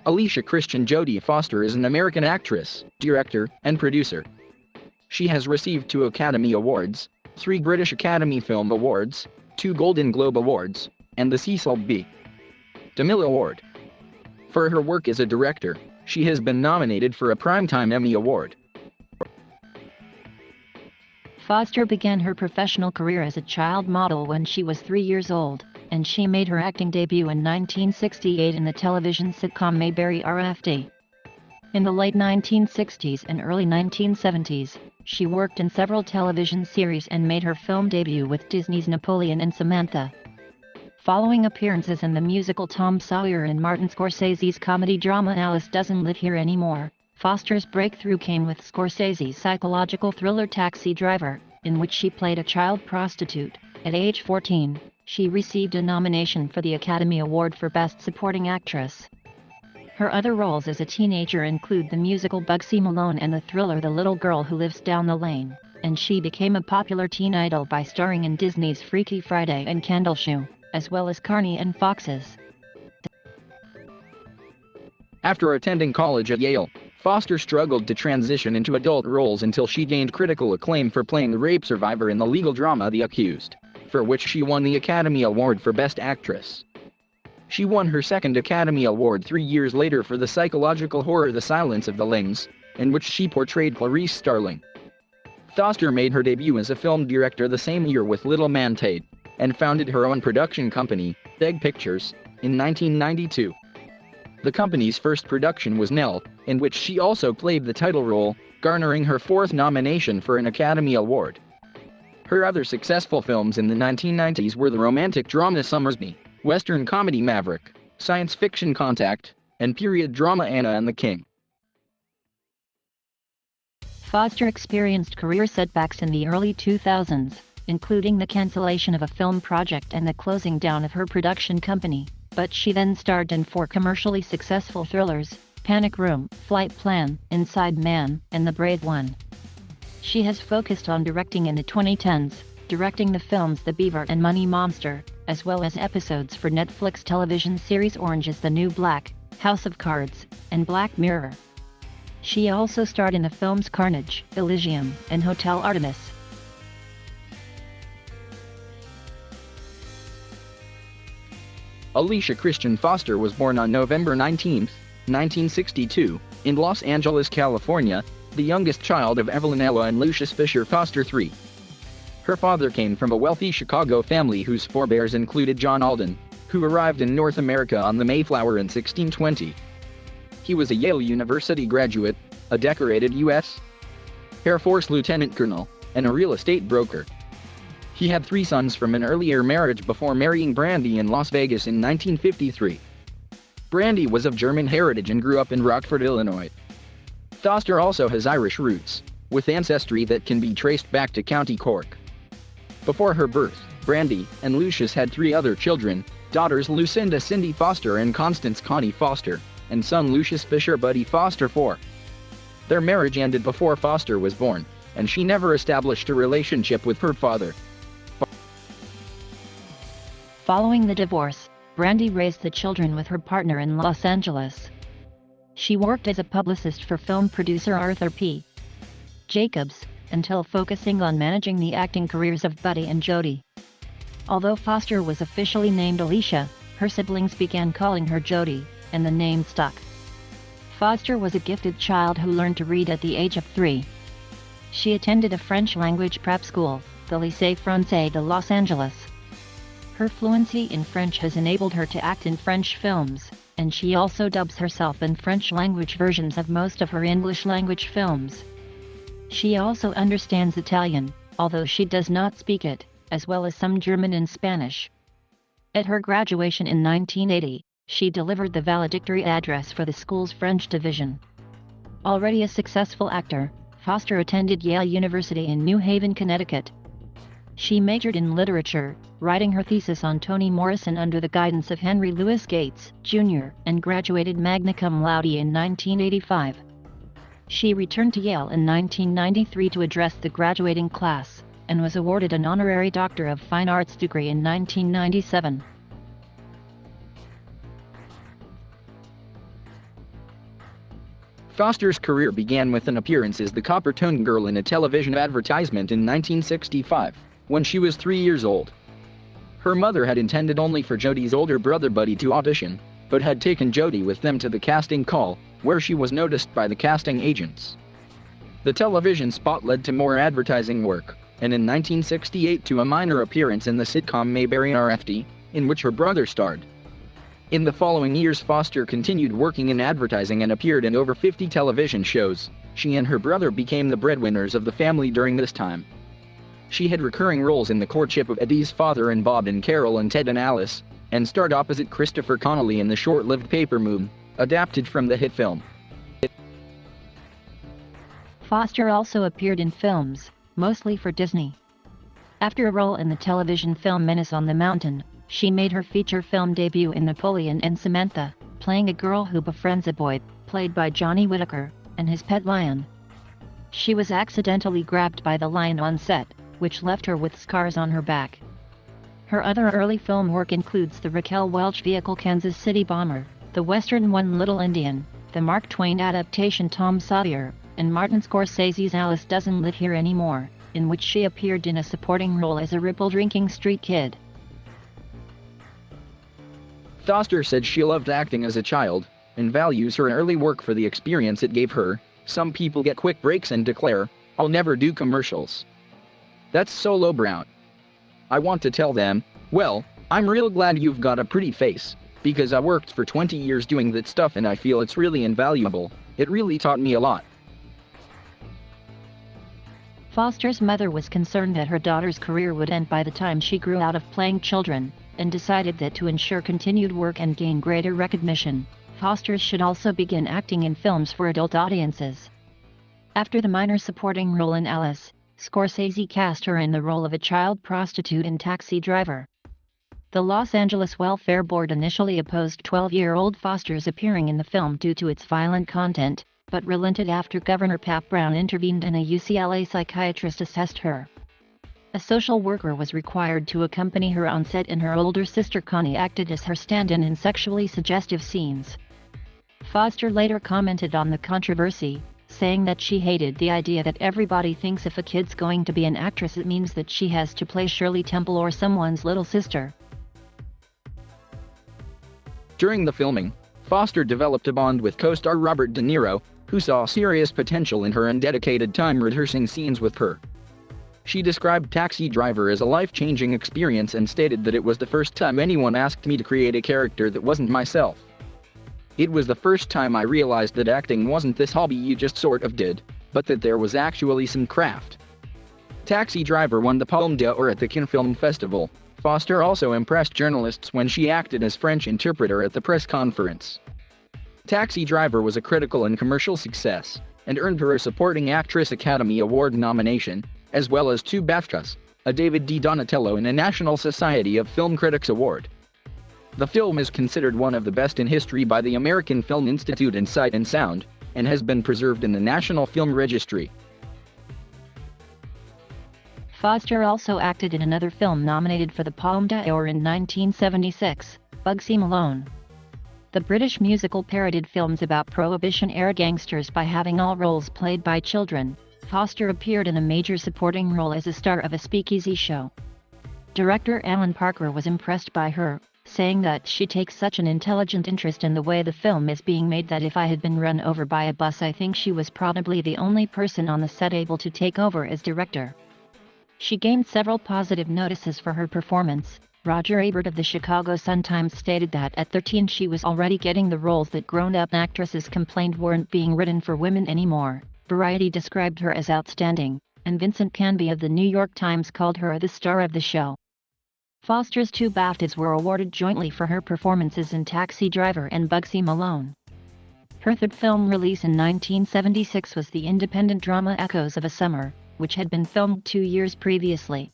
Alicia Christian Jodie Foster is an American actress, director, and producer. She has received 2 Academy Awards, 3 British Academy Film Awards, 2 Golden Globe Awards, and the Cecil B. DeMille Award. For her work as a director, she has been nominated for a Primetime Emmy Award. Foster began her professional career as a child model when she was 3 years old, and she made her acting debut in 1968 in the television sitcom Mayberry RFD. In the late 1960s and early 1970s, she worked in several television series and made her film debut with Disney's Napoleon and Samantha. Following appearances in the musical Tom Sawyer and Martin Scorsese's comedy drama Alice Doesn't Live Here Anymore, Foster's breakthrough came with Scorsese's psychological thriller Taxi Driver, in which she played a child prostitute. At age 14, she received a nomination for the Academy Award for Best Supporting Actress. Her other roles as a teenager include the musical Bugsy Malone and the thriller The Little Girl Who Lives Down the Lane, and she became a popular teen idol by starring in Disney's Freaky Friday and Candle Shoe, as well as Carney and Foxes. After attending college at Yale, Foster struggled to transition into adult roles until she gained critical acclaim for playing the rape survivor in the legal drama The Accused, for which she won the Academy Award for Best Actress. She won her second Academy Award 3 years later for the psychological horror The Silence of the Lambs, in which she portrayed Clarice Starling. Foster made her debut as a film director the same year with Little Man Tate, and founded her own production company, Egg Pictures, in 1992. The company's first production was Nell, in which she also played the title role, garnering her 4th nomination for an Academy Award. Her other successful films in the 1990s were the romantic drama Summersby, Western comedy Maverick, science fiction Contact, and period drama Anna and the King. Foster experienced career setbacks in the early 2000s, including the cancellation of a film project and the closing down of her production company, but she then starred in 4 commercially successful thrillers: Panic Room, Flight Plan, Inside Man, and The Brave One. She has focused on directing in the 2010s, directing the films The Beaver and Money Monster, as well as episodes for Netflix television series Orange is the New Black, House of Cards, and Black Mirror. She also starred in the films Carnage, Elysium, and Hotel Artemis. Alicia Christian Foster was born on November 19, 1962, in Los Angeles, California, the youngest child of Evelyn Ella and Lucius Fisher Foster III. Her father came from a wealthy Chicago family whose forebears included John Alden, who arrived in North America on the Mayflower in 1620. He was a Yale University graduate, a decorated U.S. Air Force lieutenant colonel, and a real estate broker. He had 3 sons from an earlier marriage before marrying Brandy in Las Vegas in 1953. Brandy was of German heritage and grew up in Rockford, Illinois. Foster also has Irish roots, with ancestry that can be traced back to County Cork. Before her birth, Brandy and Lucius had 3 other children, daughters Lucinda Cindy Foster and Constance Connie Foster, and son Lucius Fisher Buddy Foster IV. Their marriage ended before Foster was born, and she never established a relationship with her father. Following the divorce, Brandy raised the children with her partner in Los Angeles. She worked as a publicist for film producer Arthur P. Jacobs, until focusing on managing the acting careers of Buddy and Jodie. Although Foster was officially named Alicia, her siblings began calling her Jodie, and the name stuck. Foster was a gifted child who learned to read at the age of 3. She attended a French-language prep school, the Lycée Français de Los Angeles. Her fluency in French has enabled her to act in French films, and she also dubs herself in French-language versions of most of her English-language films. She also understands Italian, although she does not speak it, as well as some German and Spanish. At her graduation in 1980, she delivered the valedictory address for the school's French division. Already a successful actor, Foster attended Yale University in New Haven, Connecticut. She majored in literature, writing her thesis on Toni Morrison under the guidance of Henry Louis Gates, Jr., and graduated magna cum laude in 1985. She returned to Yale in 1993 to address the graduating class, and was awarded an honorary Doctor of Fine Arts degree in 1997. Foster's career began with an appearance as the Coppertone Girl in a television advertisement in 1965, when she was 3 years old. Her mother had intended only for Jodie's older brother Buddy to audition, but had taken Jodie with them to the casting call, where she was noticed by the casting agents. The television spot led to more advertising work, and in 1968 to a minor appearance in the sitcom Mayberry RFD, in which her brother starred. In the following years, Foster continued working in advertising and appeared in over 50 television shows. She and her brother became the breadwinners of the family during this time. She had recurring roles in The Courtship of Eddie's Father and Bob and Carol and Ted and Alice, and starred opposite Christopher Connolly in the short-lived Paper Moon, adapted from the hit film. Foster also appeared in films, mostly for Disney. After a role in the television film Menace on the Mountain, she made her feature film debut in Napoleon and Samantha, playing a girl who befriends a boy, played by Johnny Whitaker, and his pet lion. She was accidentally grabbed by the lion on set, which left her with scars on her back. Her other early film work includes the Raquel Welch vehicle Kansas City Bomber, the Western one Little Indian, the Mark Twain adaptation Tom Sawyer, and Martin Scorsese's Alice Doesn't Live Here Anymore, in which she appeared in a supporting role as a ripple-drinking street kid. Foster said she loved acting as a child, and values her early work for the experience it gave her. Some people get quick breaks and declare, "I'll never do commercials. That's so lowbrow." I want to tell them, well, I'm real glad you've got a pretty face, because I worked for 20 years doing that stuff and I feel it's really invaluable. It really taught me a lot. Foster's mother was concerned that her daughter's career would end by the time she grew out of playing children, and decided that to ensure continued work and gain greater recognition, Foster should also begin acting in films for adult audiences. After the minor supporting role in Alice, Scorsese cast her in the role of a child prostitute in Taxi Driver. The Los Angeles Welfare Board initially opposed 12-year-old Foster's appearing in the film due to its violent content, but relented after Governor Pat Brown intervened and a UCLA psychiatrist assessed her. A social worker was required to accompany her on set, and her older sister Connie acted as her stand-in in sexually suggestive scenes. Foster later commented on the controversy, saying that she hated the idea that everybody thinks if a kid's going to be an actress it means that she has to play Shirley Temple or someone's little sister. During the filming, Foster developed a bond with co-star Robert De Niro, who saw serious potential in her and dedicated time rehearsing scenes with her. She described Taxi Driver as a life-changing experience and stated that it was the first time anyone asked me to create a character that wasn't myself. It was the first time I realized that acting wasn't this hobby you just sort of did, but that there was actually some craft. Taxi Driver won the Palme d'Or at the Cannes Film Festival. Foster also impressed journalists when she acted as French interpreter at the press conference. Taxi Driver was a critical and commercial success, and earned her a Supporting Actress Academy Award nomination, as well as 2 BAFTAs, a David D. Donatello and a National Society of Film Critics Award. The film is considered one of the best in history by the American Film Institute in Sight and Sound, and has been preserved in the National Film Registry. Foster also acted in another film nominated for the Palme d'Or in 1976, Bugsy Malone. The British musical parodied films about Prohibition-era gangsters by having all roles played by children. Foster appeared in a major supporting role as a star of a speakeasy show. Director Alan Parker was impressed by her, saying that she takes such an intelligent interest in the way the film is being made that if I had been run over by a bus I think she was probably the only person on the set able to take over as director. She gained several positive notices for her performance. Roger Ebert of the Chicago Sun-Times stated that at 13 she was already getting the roles that grown-up actresses complained weren't being written for women anymore. Variety described her as outstanding, and Vincent Canby of the New York Times called her the star of the show. Foster's 2 BAFTAs were awarded jointly for her performances in Taxi Driver and Bugsy Malone. Her third film release in 1976 was the independent drama Echoes of a Summer, which had been filmed 2 years previously.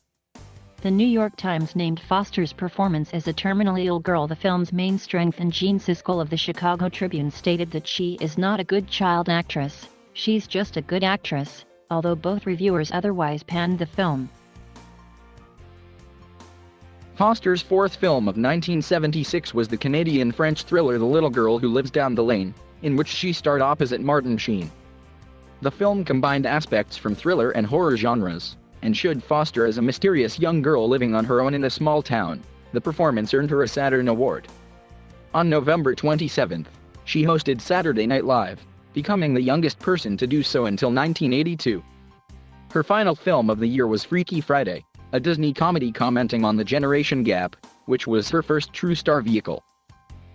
The New York Times named Foster's performance as a terminally ill girl the film's main strength, and Gene Siskel of the Chicago Tribune stated that she is not a good child actress, she's just a good actress, although both reviewers otherwise panned the film. Foster's fourth film of 1976 was the Canadian-French thriller The Little Girl Who Lives Down the Lane, in which she starred opposite Martin Sheen. The film combined aspects from thriller and horror genres, and showed Foster as a mysterious young girl living on her own in a small town. The performance earned her a Saturn Award. On November 27, she hosted Saturday Night Live, becoming the youngest person to do so until 1982. Her final film of the year was Freaky Friday, a Disney comedy commenting on the generation gap, which was her first true star vehicle.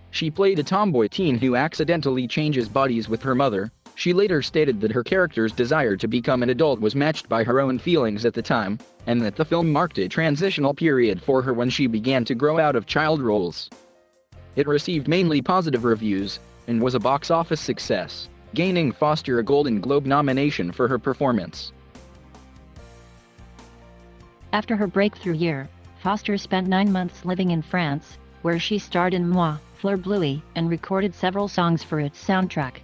She played a tomboy teen who accidentally changes bodies with her mother. She later stated that her character's desire to become an adult was matched by her own feelings at the time, and that the film marked a transitional period for her when she began to grow out of child roles. It received mainly positive reviews, and was a box office success, gaining Foster a Golden Globe nomination for her performance. After her breakthrough year, Foster spent 9 months living in France, where she starred in Moi, Fleur Bleue, and recorded several songs for its soundtrack.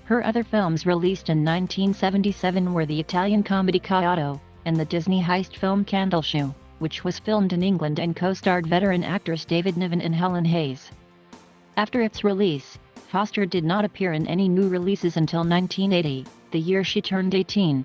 Her other films released in 1977 were the Italian comedy Kyoto, and the Disney heist film Candleshoe, which was filmed in England and co-starred veteran actors David Niven and Helen Hayes. After its release, Foster did not appear in any new releases until 1980, the year she turned 18.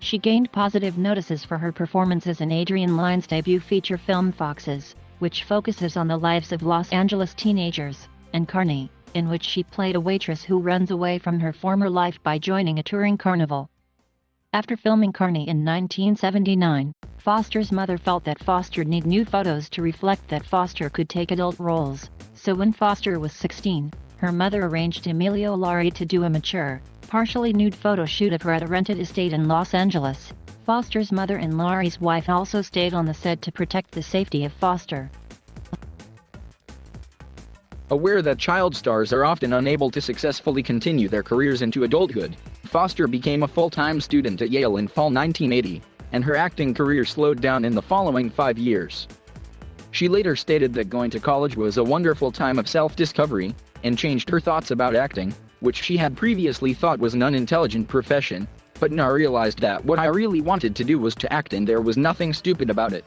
She gained positive notices for her performances in Adrian Lyne's debut feature film Foxes, which focuses on the lives of Los Angeles teenagers, and Carney, in which she played a waitress who runs away from her former life by joining a touring carnival. After filming Carney in 1979, Foster's mother felt that Foster needed new photos to reflect that Foster could take adult roles, so when Foster was 16, her mother arranged Emilio Lari to do a mature, partially nude photo shoot of her at a rented estate in Los Angeles. Foster's mother and Lari's wife also stayed on the set to protect the safety of Foster. Aware that child stars are often unable to successfully continue their careers into adulthood, Foster became a full-time student at Yale in fall 1980, and her acting career slowed down in the following 5 years. She later stated that going to college was a wonderful time of self-discovery, and changed her thoughts about acting, which she had previously thought was an unintelligent profession, but now realized that what I really wanted to do was to act and there was nothing stupid about it.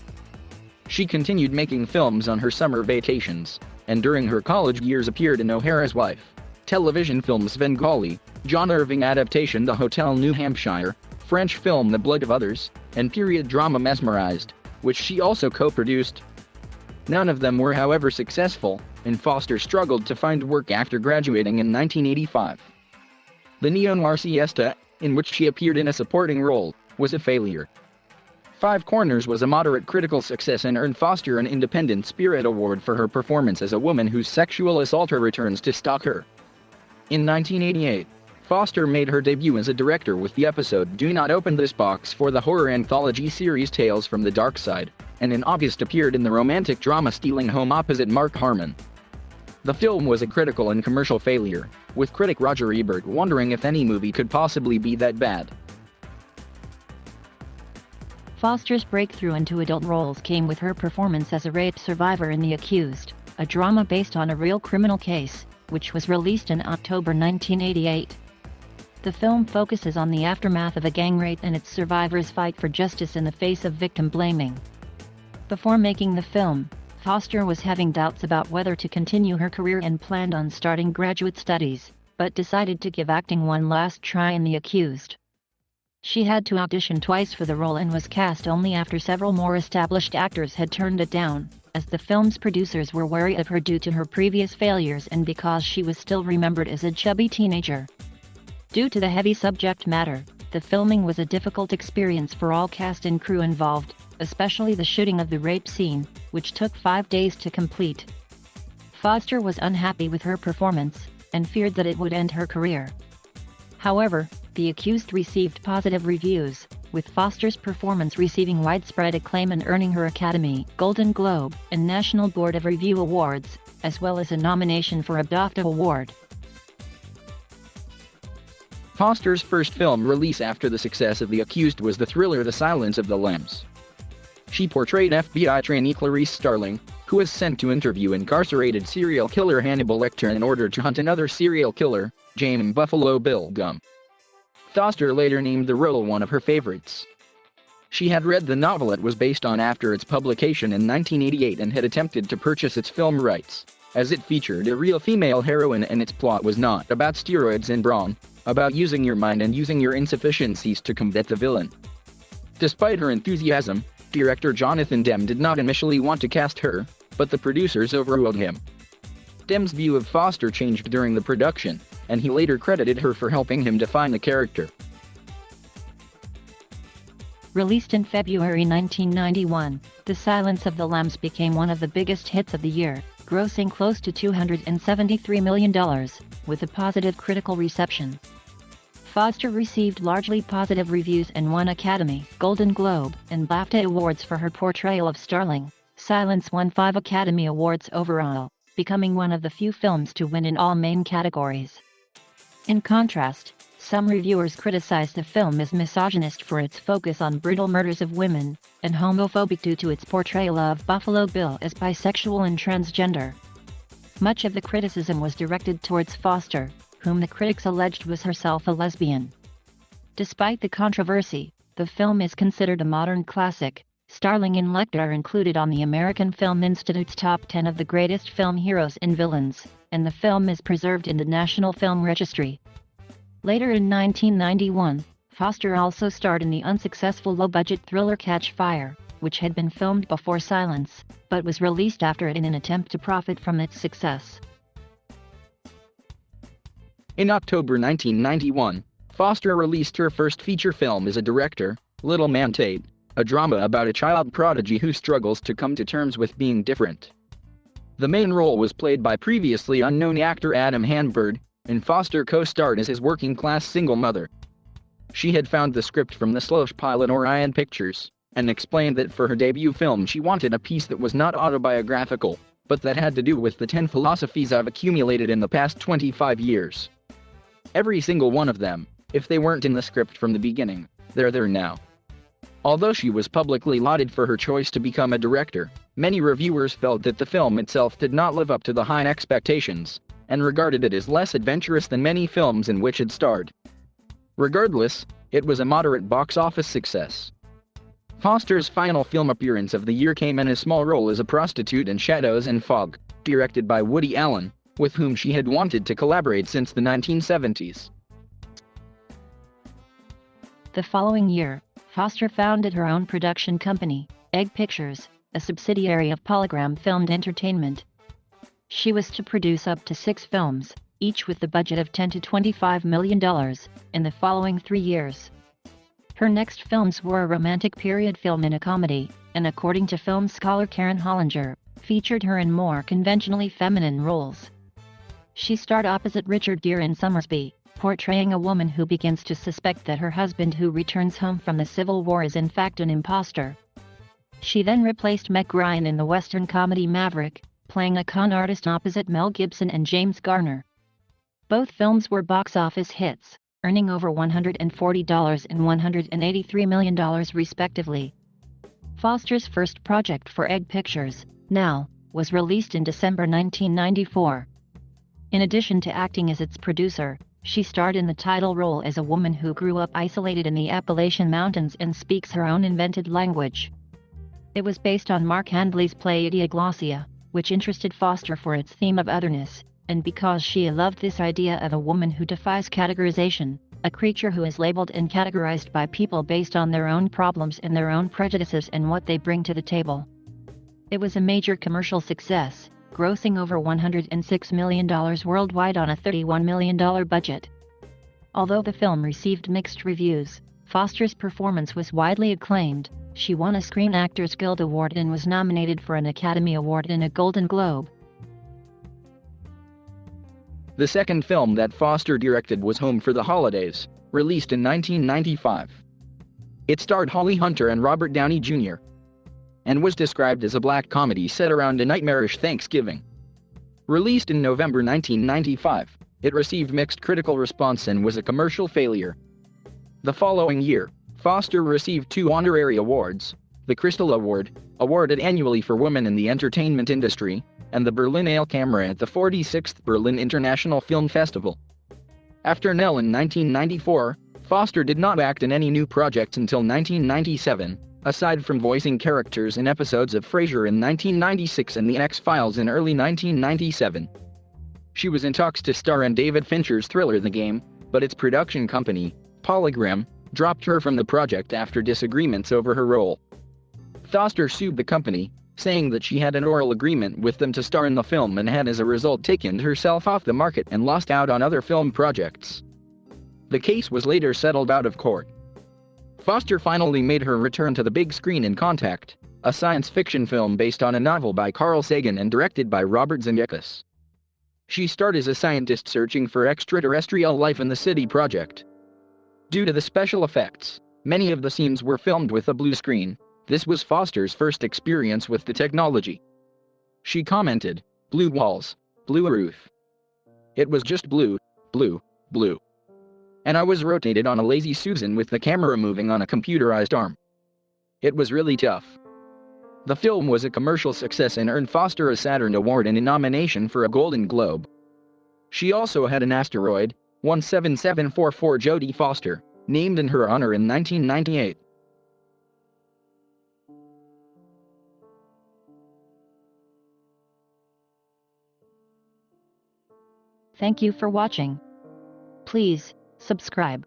She continued making films on her summer vacations, and during her college years appeared in O'Hara's Wife, television films Svengali, John Irving adaptation The Hotel New Hampshire, French film The Blood of Others, and period drama Mesmerized, which she also co-produced. None of them were however successful, and Foster struggled to find work after graduating in 1985. The neo-noir Siesta, in which she appeared in a supporting role, was a failure. Five Corners was a moderate critical success and earned Foster an Independent Spirit Award for her performance as a woman whose sexual assaulter returns to stalk her. In 1988, Foster made her debut as a director with the episode Do Not Open This Box for the horror anthology series Tales from the Dark Side, and in August appeared in the romantic drama Stealing Home opposite Mark Harmon. The film was a critical and commercial failure, with critic Roger Ebert wondering if any movie could possibly be that bad. Foster's breakthrough into adult roles came with her performance as a rape survivor in The Accused, a drama based on a real criminal case, which was released in October 1988. The film focuses on the aftermath of a gang rape and its survivors' fight for justice in the face of victim blaming. Before making the film, Foster was having doubts about whether to continue her career and planned on starting graduate studies, but decided to give acting one last try in The Accused. She had to audition twice for the role and was cast only after several more established actors had turned it down, as the film's producers were wary of her due to her previous failures and because she was still remembered as a chubby teenager. Due to the heavy subject matter, the filming was a difficult experience for all cast and crew involved, especially the shooting of the rape scene, which took 5 days to complete. Foster was unhappy with her performance, and feared that it would end her career. However, The Accused received positive reviews, with Foster's performance receiving widespread acclaim and earning her Academy, Golden Globe, and National Board of Review awards, as well as a nomination for a BAFTA award. Foster's first film release after the success of The Accused was the thriller The Silence of the Lambs. She portrayed FBI trainee Clarice Starling, who was sent to interview incarcerated serial killer Hannibal Lecter in order to hunt another serial killer, James Buffalo Bill Gum. Foster later named the role one of her favorites. She had read the novel it was based on after its publication in 1988 and had attempted to purchase its film rights, as it featured a real female heroine and its plot was not about steroids and brawn, about using your mind and using your insufficiencies to combat the villain. Despite her enthusiasm, director Jonathan Demme did not initially want to cast her, but the producers overruled him. Demme's view of Foster changed during the production, and he later credited her for helping him define the character. Released in February 1991, The Silence of the Lambs became one of the biggest hits of the year, grossing close to $273 million, with a positive critical reception. Foster received largely positive reviews and won Academy, Golden Globe, and BAFTA awards for her portrayal of Starling. Silence won 5 Academy Awards overall, becoming one of the few films to win in all main categories. In contrast, some reviewers criticized the film as misogynist for its focus on brutal murders of women, and homophobic due to its portrayal of Buffalo Bill as bisexual and transgender. Much of the criticism was directed towards Foster, whom the critics alleged was herself a lesbian. Despite the controversy, the film is considered a modern classic. Starling and Lecter are included on the American Film Institute's top 10 of the greatest film heroes and villains, and the film is preserved in the National Film Registry. Later in 1991, Foster also starred in the unsuccessful low-budget thriller Catch Fire, which had been filmed before Silence, but was released after it in an attempt to profit from its success. In October 1991, Foster released her first feature film as a director, Little Man Tate, a drama about a child prodigy who struggles to come to terms with being different. The main role was played by previously unknown actor Adam Hanbird, and Foster co-starred as his working-class single mother. She had found the script from the Slush pilot Orion Pictures, and explained that for her debut film she wanted a piece that was not autobiographical, but that had to do with the 10 philosophies I've accumulated in the past 25 years. Every single one of them, if they weren't in the script from the beginning, they're there now. Although she was publicly lauded for her choice to become a director, many reviewers felt that the film itself did not live up to the high expectations, and regarded it as less adventurous than many films in which it starred. Regardless, it was a moderate box office success. Foster's final film appearance of the year came in a small role as a prostitute in Shadows and Fog, directed by Woody Allen, with whom she had wanted to collaborate since the 1970s. The following year, Foster founded her own production company, Egg Pictures, a subsidiary of Polygram Filmed Entertainment. She was to produce up to 6 films, each with the budget of $10 to $25 million, in the following 3 years. Her next films were a romantic period film and a comedy, and according to film scholar Karen Hollinger, featured her in more conventionally feminine roles. She starred opposite Richard Gere in Summersby, portraying a woman who begins to suspect that her husband who returns home from the Civil War is in fact an imposter. She then replaced Meg Ryan in the Western comedy Maverick, playing a con artist opposite Mel Gibson and James Garner. Both films were box office hits, earning over $140 and $183 million respectively. Foster's first project for Egg Pictures, Now, was released in December 1994. In addition to acting as its producer, she starred in the title role as a woman who grew up isolated in the Appalachian Mountains and speaks her own invented language. It was based on Mark Handley's play Idiaglossia, which interested Foster for its theme of otherness, and because she loved this idea of a woman who defies categorization, a creature who is labeled and categorized by people based on their own problems and their own prejudices and what they bring to the table. It was a major commercial success, grossing over $106 million worldwide on a $31 million budget. Although the film received mixed reviews, Foster's performance was widely acclaimed. She won a Screen Actors Guild Award and was nominated for an Academy Award and a Golden Globe. The second film that Foster directed was Home for the Holidays, released in 1995. It starred Holly Hunter and Robert Downey Jr. and was described as a black comedy set around a nightmarish Thanksgiving. Released in November 1995, it received mixed critical response and was a commercial failure. The following year, Foster received 2 honorary awards, the Crystal Award, awarded annually for women in the entertainment industry, and the Berlinale Camera at the 46th Berlin International Film Festival. After Nell in 1994, Foster did not act in any new projects until 1997, aside from voicing characters in episodes of Frasier in 1996 and The X-Files in early 1997. She was in talks to star in David Fincher's thriller The Game, but its production company, Polygram, dropped her from the project after disagreements over her role. Foster sued the company, saying that she had an oral agreement with them to star in the film and had as a result taken herself off the market and lost out on other film projects. The case was later settled out of court. Foster finally made her return to the big screen in Contact, a science fiction film based on a novel by Carl Sagan and directed by Robert Zemeckis. She starred as a scientist searching for extraterrestrial life in the City Project. Due to the special effects, many of the scenes were filmed with a blue screen. This was Foster's first experience with the technology. She commented, "Blue walls, blue roof. It was just blue, blue, blue. And I was rotated on a lazy Susan with the camera moving on a computerized arm. It was really tough." The film was a commercial success and earned Foster a Saturn Award and a nomination for a Golden Globe. She also had an asteroid, 17744 Jodie Foster, named in her honor in 1998. Thank you for watching. Please subscribe.